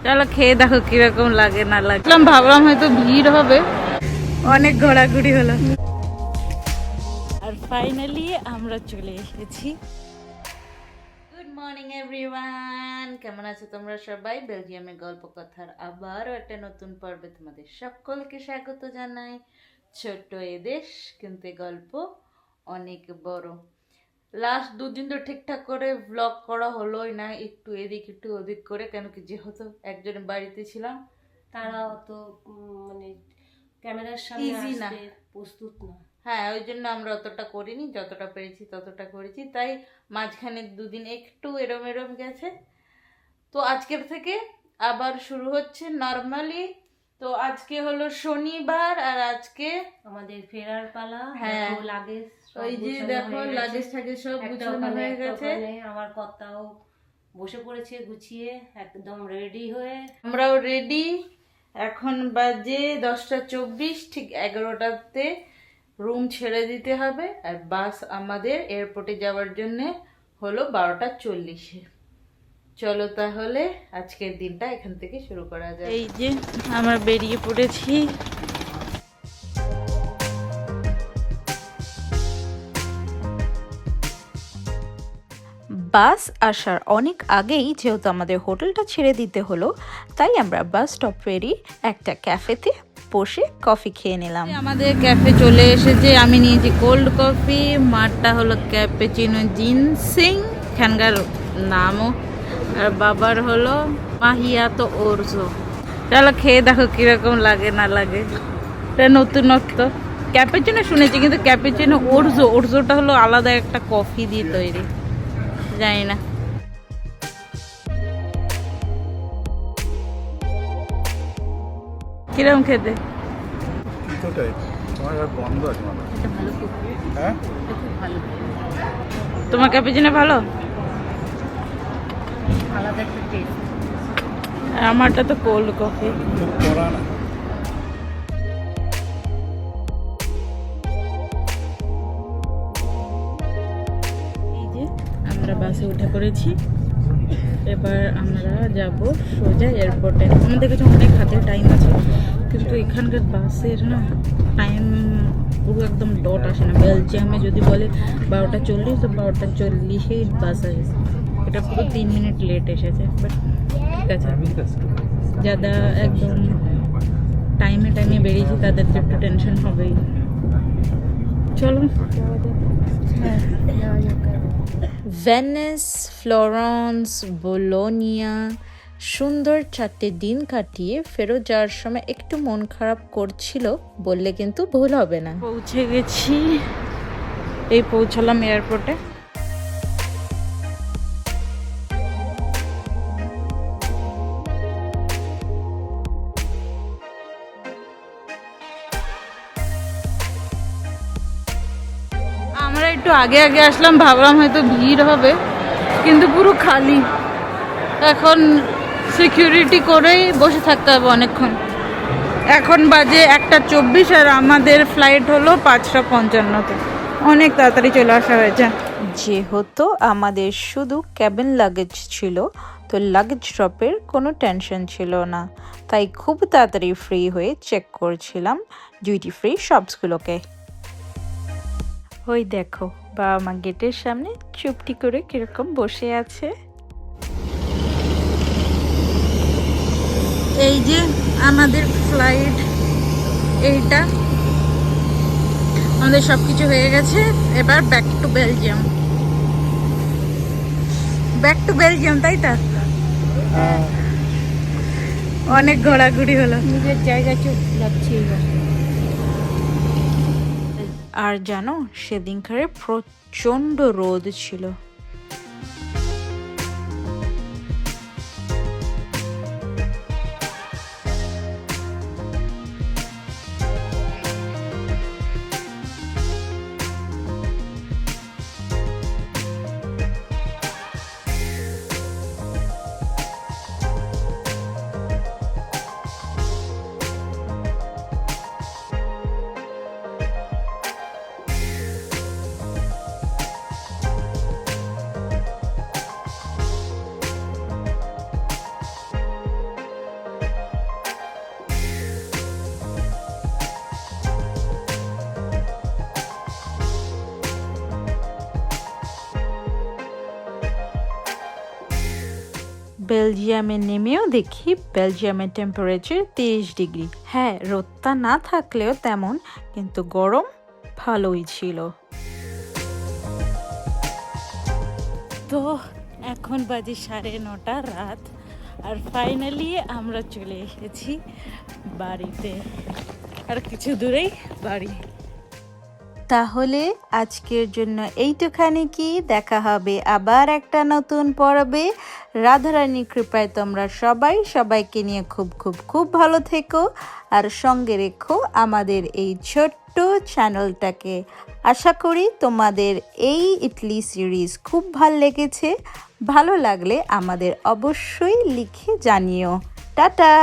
চলো খেয়ে দেখো কিরকম লাগে না লাগে। ভাবলাম হয়তো ভিড় হবে, অনেক ঘোরাঘুরি হলো আর ফাইনালি আমরা চলে এসেছি। গুড মর্নিং এভরিওয়ান, কেমন আছো তোমরা সবাই? বেলজিয়ামের গল্প কথার আবারও একটা নতুন পর্বে তোমাদের সকলকে স্বাগত জানাই। ছোট্ট এ দেশ কিন্তু এ গল্প অনেক বড়। লাস্ট দুদিন তো ঠিকঠাক করে ব্লগ করা হলোই না, একটু এদিক একটু ওদিক করে, কেন কি যেহেতু একজনের বাড়িতে ছিলাম, তারা অত মানে ক্যামেরার সামনে আসতে প্রস্তুত না। হ্যাঁ, ওই জন্য আমরা অতটা করিনি, যতটা পেরেছি ততটা করেছি। তাই মাঝখানে দুদিন একটু এরম এরম গেছে। তো আজকের থেকে আবার শুরু হচ্ছে নর্মালি। তো আজকে হলো শনিবার আর আজকে আমাদের ফেরার পালা। হ্যাঁ, লাগেজ ওই যে দেখো লাগেজ থাকে সব গুছানো হয়ে গেছে। আমার কর্তাও বসে পড়েছে গুছিয়ে একদম রেডি হয়ে। আমরাও রেডি। এখন বাজে 10:24, ঠিক 11টাতে রুম ছেড়ে দিতে হবে। আর বাস আমাদের এয়ারপোর্টে যাওয়ার জন্য হলো 12:40-এ। চলো তাহলে আজকের দিনটা এখান থেকে শুরু করা যায়। এই যে আমরা বেরিয়ে পড়েছি। বাস আসার অনেক আগেই যেহেতু আমাদের হোটেলটা ছেড়ে দিতে হলো, তাই আমরা বাস স্টপেরই একটা ক্যাফেতে বসে কফি খেয়ে নিলাম। আমাদের ক্যাফে চলে এসেছে। আমি নিয়েছি কোল্ড কফি, মারটা হলো ক্যাপেচিনো জিনসিং, এখানকার নামও, আর বাবার হলো মাহিয়াতো ওরজো। চলো খেয়ে দেখো কিরকম লাগে না লাগে। এটা নতুনত্ব। ক্যাপেচিনো শুনেছি, কিন্তু ক্যাপেচিনো ওরজোটা হলো আলাদা একটা কফি দিয়ে তৈরি, জানি না। কিরকম খেতে? তোমার ক্যাপেচিনো ভালো? আলাদা একটা টেস্ট। আমারটা তো কোল্ড কফি। এই যে আমরা বাসে উঠে পড়েছি, এবার আমরা যাব সোজা এয়ারপোর্টে। আমাদের কাছে অনেক হাতে টাইম আছে, কিন্তু এখানকার বাসের না টাইম পুরো একদম ডট আসে না। বেলজিয়ামে যদি বলে 12:40, তো 12:40-এই বাস আসে। এটা পুরো 3 মিনিট লেট এসেছে, বাট ঠিক আছে। যারা একদম টাইমে বেরিয়েছি তাদের তো একটু টেনশন হবেই। চলো হ্যাঁ। ভেনিস, ফ্লোরেন্স, বোলোনিয়া, সুন্দর 4টে দিন কাটিয়ে ফেরত যাওয়ার সময় একটু মন খারাপ করছিল বললে কিন্তু ভুল হবে না। পৌঁছে গেছি, এই পৌঁছালাম এয়ারপোর্টে। আমরা একটু আগে আগে আসলাম, ভাবলাম হয়তো ভিড় হবে, কিন্তু পুরো খালি। এখন সিকিউরিটি করেই বসে থাকতে হবে অনেকক্ষণ। এখন বাজে 1:24 আর আমাদের ফ্লাইট হলো 5:55-তে। অনেক তাড়াতাড়ি চলে আসা হয়েছে। যেহেতু আমাদের শুধু ক্যাবিন লাগেজ ছিল, তো লাগেজ ড্রপের কোনো টেনশন ছিল না, তাই খুব তাড়াতাড়ি ফ্রি হয়ে চেক করছিলাম ডিউটি ফ্রি শপসগুলোকে। ওই দেখো বাবা মা গেটের সামনে চুপটি করে কিরকম বসে আছে। এই যে আমাদের ফ্লাইট, এইটা আমাদের সবকিছু হয়ে গেছে। এবার ব্যাক টু বেলজিয়াম, তাই তো? অনেক ঘোরাঘুরি হলো, নিজের জায়গায় যাচ্ছি। আর জানো সেদিনকারে প্রচণ্ড রোদ ছিল। বেলজিয়ামে নেমেও দেখি বেলজিয়ামের টেম্পারেচার 23 ডিগ্রি। হ্যাঁ, রোদটা না থাকলেও তেমন, কিন্তু গরম ভালোই ছিল। তো এখন বাজে 9:30 রাত, আর ফাইনালি আমরা চলে এসেছি বাড়িতে, আর কিছু দূরেই বাড়ি। তাহলে আজকের জন্য এইটুখানি, কি দেখা হবে আবার একটা নতুন পর্বে। রাধারানীর কৃপায় তোমরা সবাইকে নিয়ে খুব খুব খুব ভালো থেকো, আর সঙ্গে রেখো আমাদের এই ছোট্ট চ্যানেলটাকে। আশা করি তোমাদের এই ইডলি সিরিজ খুব ভালো লেগেছে। ভালো লাগলে আমাদের অবশ্যই লিখে জানিও। টাটা।